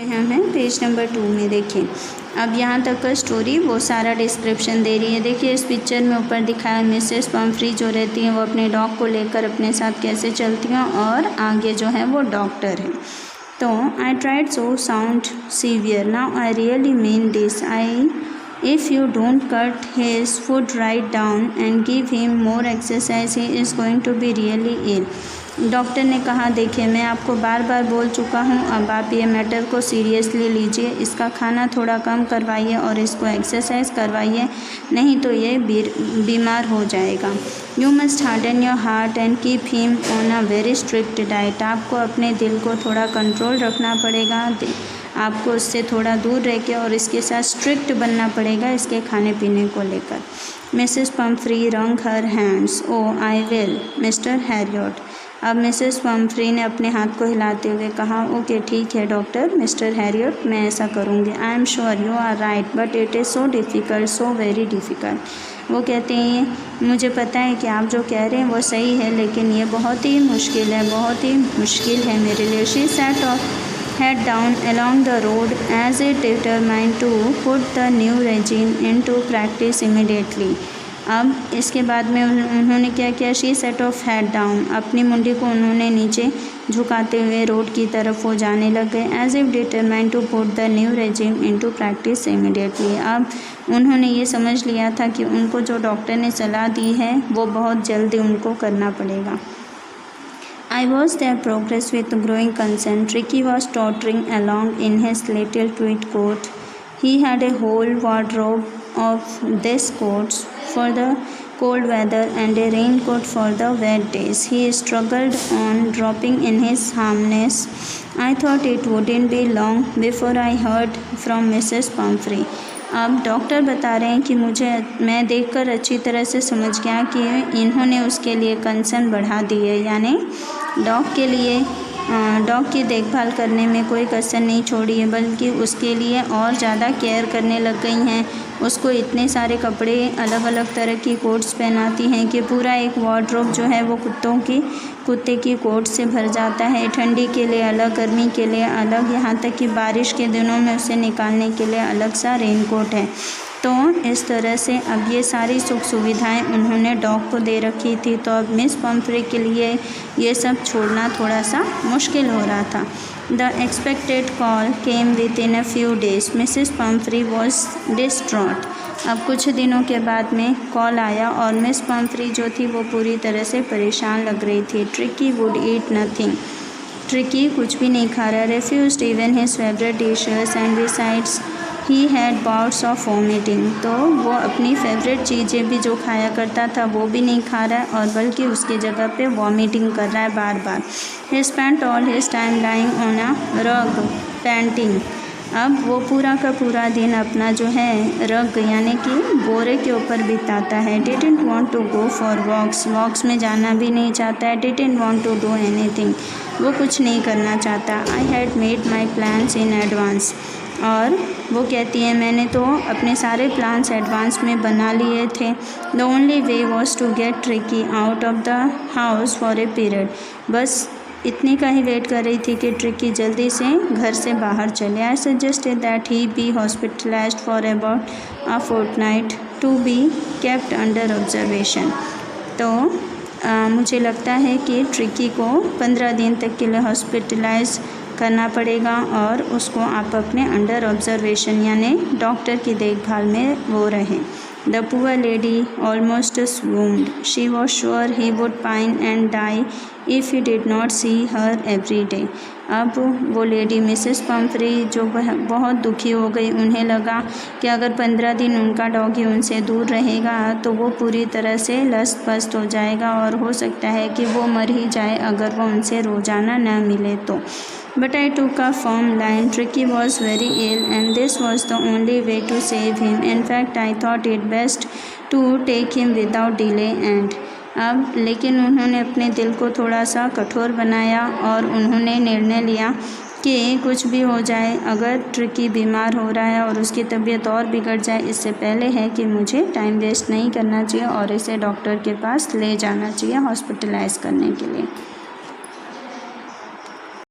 हैं हमें page number 2 में। देखिए अब यहाँ तक का स्टोरी वो सारा डिस्क्रिप्शन दे रही है। देखिए इस पिक्चर में ऊपर दिखाया मिसेस पम्फ्री जो रहती हैं वो अपने डॉग को लेकर अपने साथ कैसे चलती हैं, और आगे जो है वो डॉक्टर है। तो I tried so sound severe, now I really mean this, if you don't cut his foot right down and give him more exercise he is going to be really ill। Doctor ने कहा देखिए मैं आपको बार बार बोल चुका हूँ, अब आप ये मैटर को सीरियसली लीजिए, इसका खाना थोड़ा कम करवाइए और इसको एक्सरसाइज करवाइए, नहीं तो ये बीमार हो जाएगा। You must harden your heart and keep him on a very strict diet. आपको अपने दिल को थोड़ा कंट्रोल रखना पड़ेगा, आपको उससे थोड़ा दूर रह के और इसके साथ स्ट्रिक्ट बनना पड़ेगा इसके खाने पीने को लेकर। Mrs Pumphrey wrung her hands, oh I will mister Herriot. अब मिसेस पम्फ्री ने अपने हाथ को हिलाते हुए कहा ओके ठीक है डॉक्टर मिस्टर हैरियट, मैं ऐसा करूँगी। I am sure you are right but it is so difficult, so very difficult. वो कहते हैं मुझे पता है कि आप जो कह रहे हैं वो सही है, लेकिन ये बहुत ही मुश्किल है, बहुत ही मुश्किल है मेरे लिए। She set of head down along the road as it determined to put the new regime into practice immediately। अब इसके बाद में उन्होंने क्या किया, she said of head down, अपनी मुंडी को उन्होंने नीचे झुकाते हुए रोड की तरफ वो जाने लग गए। As if determined to put the new regime into practice immediately. अब उन्होंने ये समझ लिया था कि उनको जो डॉक्टर ने सलाह दी है वो बहुत जल्दी उनको करना पड़ेगा। I watched their progress with growing concern. Tricky was tottering along in his little tweed coat. He had a whole wardrobe of these coats for the cold weather and a raincoat for the wet days. He struggled on, dropping in his harness. I thought it wouldn't be long before I heard from Mrs. Pumphrey. अब doctor बता रहे हैं कि मैं देखकर अच्छी तरह से समझ गया कि इन्होंने उसके लिए कंसर्न बढ़ा दी है, यानी डॉग की देखभाल करने में कोई कसर नहीं छोड़ी है, बल्कि उसके लिए और ज़्यादा केयर करने लग गई हैं। उसको इतने सारे कपड़े अलग अलग तरह की कोट्स पहनाती हैं कि पूरा एक वार्डरोब जो है वो कुत्ते की कोट से भर जाता है। ठंडी के लिए अलग, गर्मी के लिए अलग, यहाँ तक कि बारिश के दिनों में उसे निकालने के लिए अलग सा रेनकोट है। तो इस तरह से अब ये सारी सुख सुविधाएं उन्होंने डॉग को दे रखी थी। तो अब मिस पम्फ्री के लिए ये सब छोड़ना थोड़ा सा मुश्किल हो रहा था। The expected call came with in a few days. Mrs Pomfrey was distraught. अब कुछ दिनों के बाद में कॉल आया और मिस पम्फ्री जो थी वो पूरी तरह से परेशान लग रही थी। Tricky would eat nothing. Tricky कुछ भी नहीं खा रहा। Refused even his favourite dishes and besides he had bouts of vomiting. तो वो अपनी फेवरेट चीज़ें भी जो खाया करता था वो भी नहीं खा रहा है, और बल्कि उसकी जगह पे वॉमिटिंग कर रहा है बार बार। He spent all his time lying on a rug painting. अब वो पूरा का पूरा दिन अपना जो है रग यानी कि बोरे के ऊपर बिताता है। Didn't want to go for walks में जाना भी नहीं चाहता है। Didn't want to do anything, वो कुछ नहीं करना चाहता। I had made my plans in advance. और वो कहती है मैंने तो अपने सारे प्लान्स एडवांस में बना लिए थे। The only way was to get Tricki out of the house for a period. बस इतनी का ही वेट कर रही थी कि ट्रिकी जल्दी से घर से बाहर चले। I suggested that he be hospitalised for about a fortnight to be kept under observation. तो मुझे लगता है कि ट्रिकी को 15 दिन तक के लिए हॉस्पिटलाइज करना पड़ेगा और उसको आप अपने अंडर ऑब्जर्वेशन यानी डॉक्टर की देखभाल में वो रहें। The poor lady almost swooned. She was sure he would pine and die if he did not see her every day. अब वो लेडी मिसेस पम्फ्री जो बहुत दुखी हो गई। उन्हें लगा कि अगर 15 दिन उनका डॉगी उनसे दूर रहेगा तो वो पूरी तरह से लस्त पस्त हो जाएगा और हो सकता है कि वो मर ही जाए अगर वो उनसे रोज़ाना न मिले तो। But I took a firm line. Tricky was very ill and this was the only way to save him. In fact, I thought it best to take him without delay and अब लेकिन उन्होंने अपने दिल को थोड़ा सा कठोर बनाया और उन्होंने निर्णय लिया कि कुछ भी हो जाए, अगर ट्रिकी बीमार हो रहा है और उसकी तबीयत और बिगड़ जाए, इससे पहले है कि मुझे टाइम वेस्ट नहीं करना चाहिए और इसे डॉक्टर के पास ले जाना चाहिए हॉस्पिटलाइज करने के लिए।